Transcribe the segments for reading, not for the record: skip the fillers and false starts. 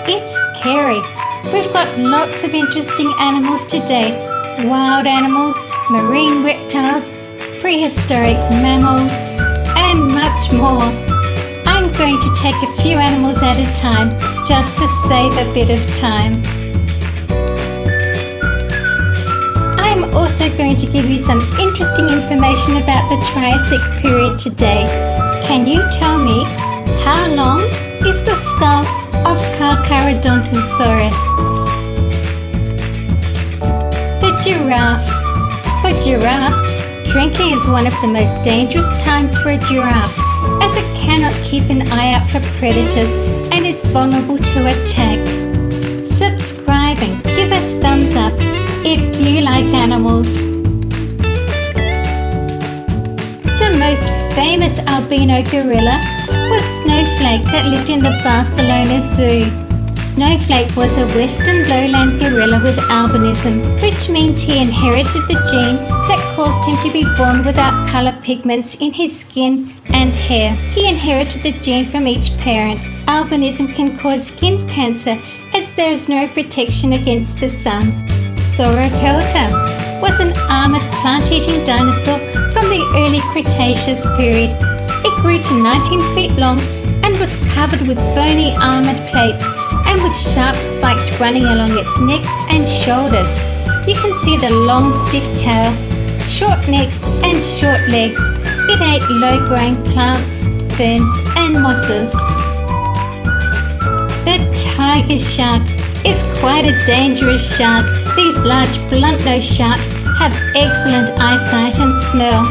It's Kerry. We've got lots of interesting animals today. Wild animals, marine reptiles, prehistoric mammals, and much more. I'm going to take a few animals at a time just to save a bit of time. I'm also going to give you some interesting information about the Triassic period today. Can you tell me how long is the skull of Carcharodontosaurus? The giraffe. For giraffes, drinking is one of the most dangerous times for a giraffe, as it cannot keep an eye out for predators and is vulnerable to attack. Subscribe and give a thumbs up if you like animals. The most famous albino gorilla was Snowflake that lived in the Barcelona Zoo. Snowflake was a western lowland gorilla with albinism, which means he inherited the gene that caused him to be born without color pigments in his skin and hair. He inherited the gene from each parent. Albinism can cause skin cancer as there is no protection against the sun. Ceratosaurus was an armored plant-eating dinosaur from the early Cretaceous period. It grew to 19 feet long and was covered with bony armored plates and with sharp spikes running along its neck and shoulders. You can see the long stiff tail, short neck and short legs. It ate low-growing plants, ferns and mosses. The tiger shark is quite a dangerous shark. These large blunt-nosed sharks have excellent eyesight and smell.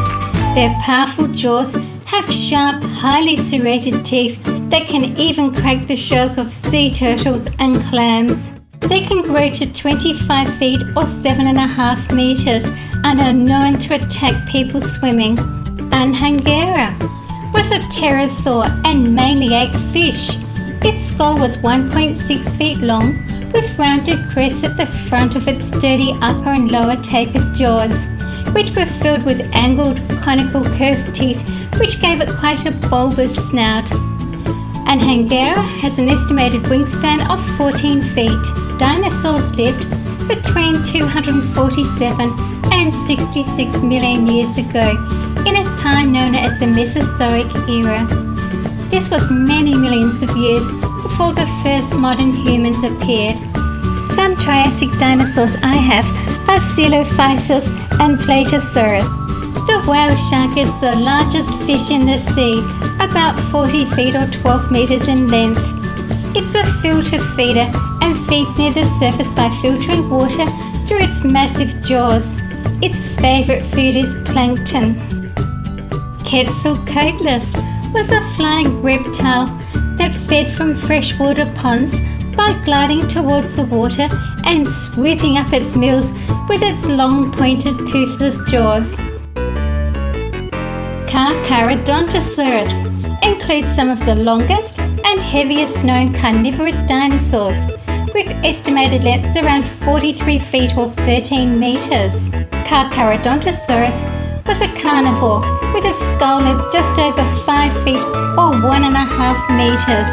Their powerful jaws have sharp, highly serrated teeth that can even crack the shells of sea turtles and clams. They can grow to 25 feet or 7.5 meters and are known to attack people swimming. Unhangera was a pterosaur and mainly ate fish. Its skull was 1.6 feet long, with rounded crests at the front of its sturdy upper and lower tapered jaws, which were filled with angled, conical curved teeth, which gave it quite a bulbous snout. Unhangera has an estimated wingspan of 14 feet. Dinosaurs lived between 247 and 66 million years ago, in a time known as the Mesozoic Era. This was many millions of years before the first modern humans appeared. Some Triassic dinosaurs I have are Dilophosaurus and Platysaurus. The whale shark is the largest fish in the sea, about 40 feet or 12 meters in length. It's a filter feeder and feeds near the surface by filtering water through its massive jaws. Its favorite food is plankton. Quetzalcoatlus was a flying reptile that fed from freshwater ponds by gliding towards the water and sweeping up its meals with its long pointed toothless jaws. Carcharodontosaurus includes some of the longest and heaviest known carnivorous dinosaurs, with estimated lengths around 43 feet or 13 meters. Carcharodontosaurus was a carnivore with a skull length just over 5 feet or 1.5 meters.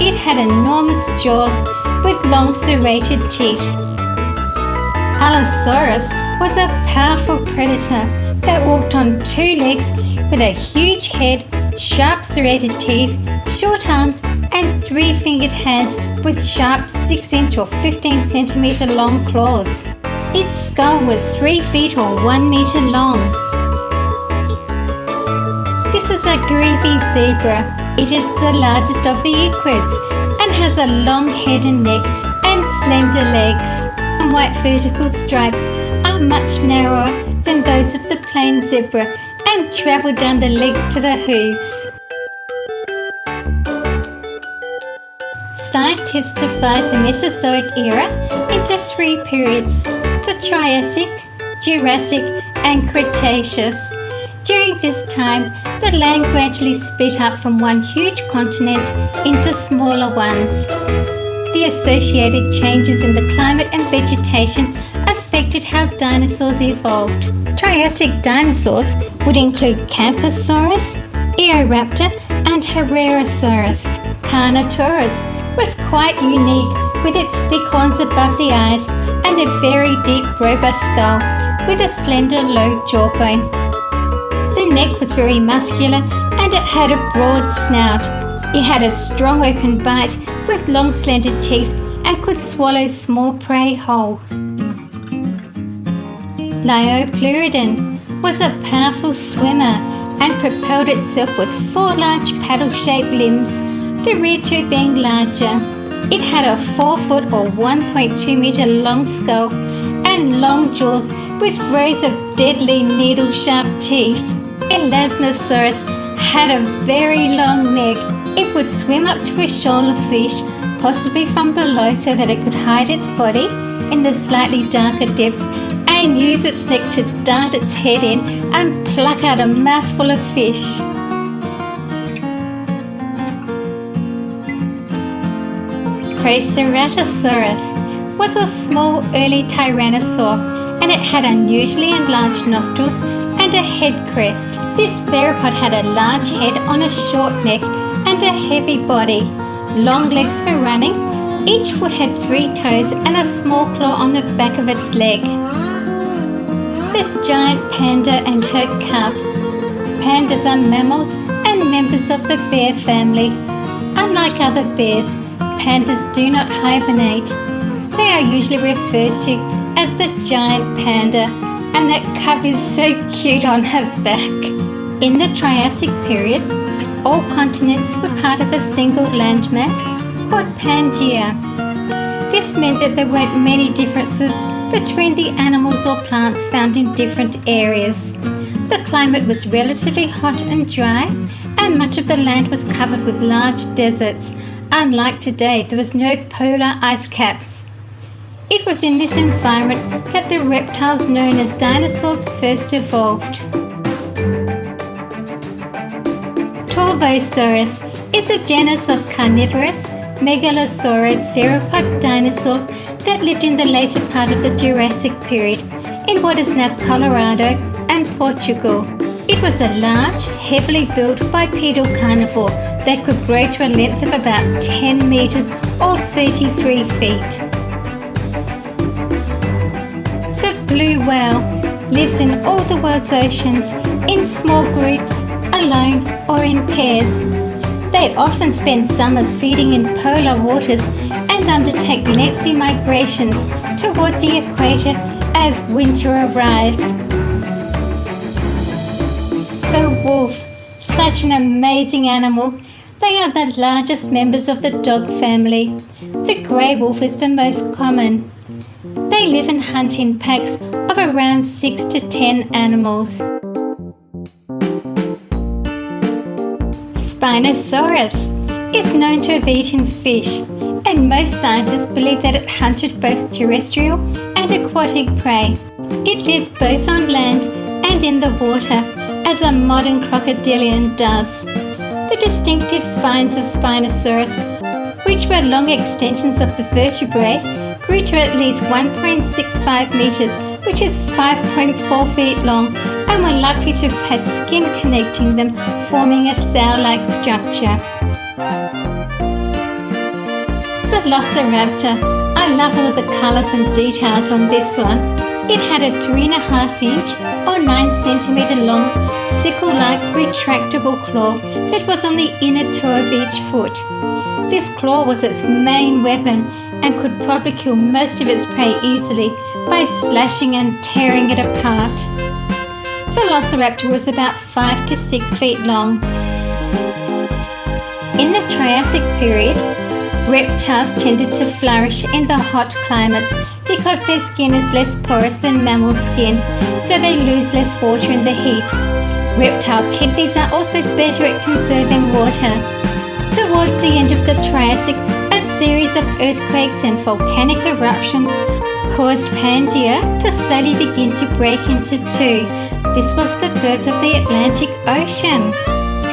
It had enormous jaws with long serrated teeth. Allosaurus was a powerful predator that walked on 2 legs with a huge head, sharp serrated teeth, short arms and 3-fingered hands with sharp 6-inch or 15 centimeter long claws. Its skull was 3 feet or 1 meter long. This is a greavy zebra. It is the largest of the equids and has a long head and neck and slender legs. And white vertical stripes are much narrower than those of the plain zebra and travel down the legs to the hooves. Scientists divide the Mesozoic era into 3 periods: the Triassic, Jurassic and Cretaceous. During this time, the land gradually split up from one huge continent into smaller ones. The associated changes in the climate and vegetation affected how dinosaurs evolved. Triassic dinosaurs would include Camptosaurus, Eoraptor and Herrerasaurus. Carnotaurus was quite unique with its thick horns above the eyes and a very deep, robust skull with a slender, low jawbone. The neck was very muscular and it had a broad snout. It had a strong open bite with long, slender teeth and could swallow small prey whole. Liopleurodon was a powerful swimmer and propelled itself with 4 large paddle-shaped limbs, the rear 2 being larger. It had a 4-foot or 1.2 meter long skull and long jaws with rows of deadly needle-sharp teeth. Elasmosaurus had a very long neck. It would swim up to a shoal of fish, possibly from below, so that it could hide its body in the slightly darker depths and use its neck to dart its head in and pluck out a mouthful of fish. Ceratosaurus was a small early tyrannosaur, and it had unusually enlarged nostrils and a head crest. This theropod had a large head on a short neck and a heavy body, long legs for running. Each foot had 3 toes and a small claw on the back of its leg. The giant panda and her cub. Pandas are mammals and members of the bear family. Unlike other bears, pandas do not hibernate. They are usually referred to as the giant panda, and that cub is so cute on her back. In the Triassic period, all continents were part of a single landmass called Pangaea. This meant that there weren't many differences between the animals or plants found in different areas. The climate was relatively hot and dry, and much of the land was covered with large deserts. Unlike today, there was no polar ice caps. It was in this environment that the reptiles known as dinosaurs first evolved. Dilophosaurus is a genus of carnivorous, megalosaurid theropod dinosaur that lived in the later part of the Jurassic period in what is now Colorado and Portugal. It was a large, heavily built bipedal carnivore that could grow to a length of about 10 meters or 33 feet. The blue whale lives in all the world's oceans in small groups, alone or in pairs. They often spend summers feeding in polar waters and undertake lengthy migrations towards the equator as winter arrives. The wolf, such an amazing animal. They are the largest members of the dog family. The grey wolf is the most common. They live and hunt in packs of around 6 to 10 animals. Spinosaurus is known to have eaten fish, and most scientists believe that it hunted both terrestrial and aquatic prey. It lived both on land and in the water, as a modern crocodilian does. The distinctive spines of Spinosaurus, which were long extensions of the vertebrae, grew to at least 1.65 meters, which is 5.4 feet long, and were likely to have had skin connecting them, forming a cell-like structure. Velociraptor. I love all the colours and details on this one. It had a 3.5 inch or 9 centimetre long sickle-like retractable claw that was on the inner toe of each foot. This claw was its main weapon and could probably kill most of its prey easily by slashing and tearing it apart. Velociraptor was about 5 to 6 feet long. In the Triassic period, reptiles tended to flourish in the hot climates because their skin is less porous than mammal skin, so they lose less water in the heat. Reptile kidneys are also better at conserving water. Towards the end of the Triassic, a series of earthquakes and volcanic eruptions caused Pangaea to slowly begin to break into two. This was the birth of the Atlantic Ocean.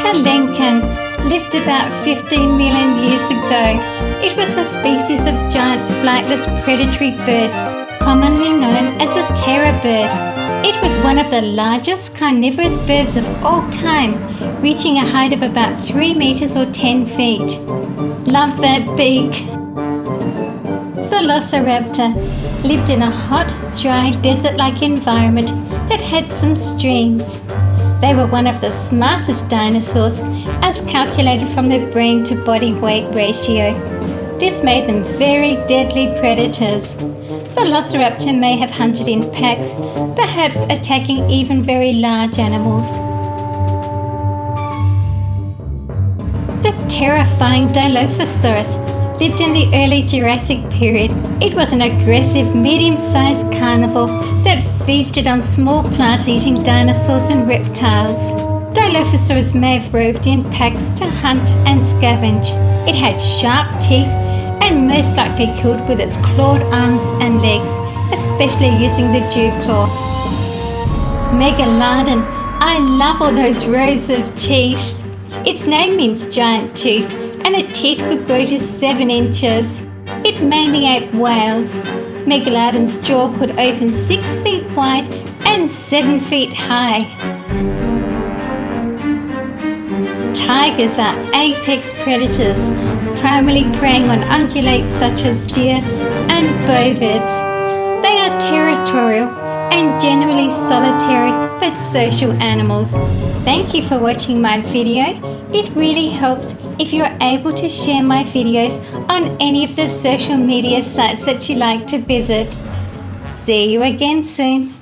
Kalenkan lived about 15 million years ago. It was a species of giant flightless predatory birds commonly known as a terror bird. It was one of the largest carnivorous birds of all time, reaching a height of about 3 meters or 10 feet. Love that beak! Velociraptor lived in a hot, dry, desert-like environment that had some streams. They were one of the smartest dinosaurs, as calculated from their brain to body weight ratio. This made them very deadly predators. Velociraptor may have hunted in packs, perhaps attacking even very large animals. The terrifying Dilophosaurus lived in the early Jurassic period. It was an aggressive, medium-sized carnivore that feasted on small plant-eating dinosaurs and reptiles. Dilophosaurus may have roved in packs to hunt and scavenge. It had sharp teeth and most likely killed with its clawed arms and legs, especially using the dew claw. Megalodon. I love all those rows of teeth. Its name means giant tooth, and the teeth could grow to 7 inches. It mainly ate whales. Megalodon's jaw could open 6 feet wide and 7 feet high. Tigers are apex predators, primarily preying on ungulates such as deer and bovids. They are territorial and generally solitary but social animals. Thank you for watching my video. It really helps if you're able to share my videos on any of the social media sites that you like to visit. See you again soon.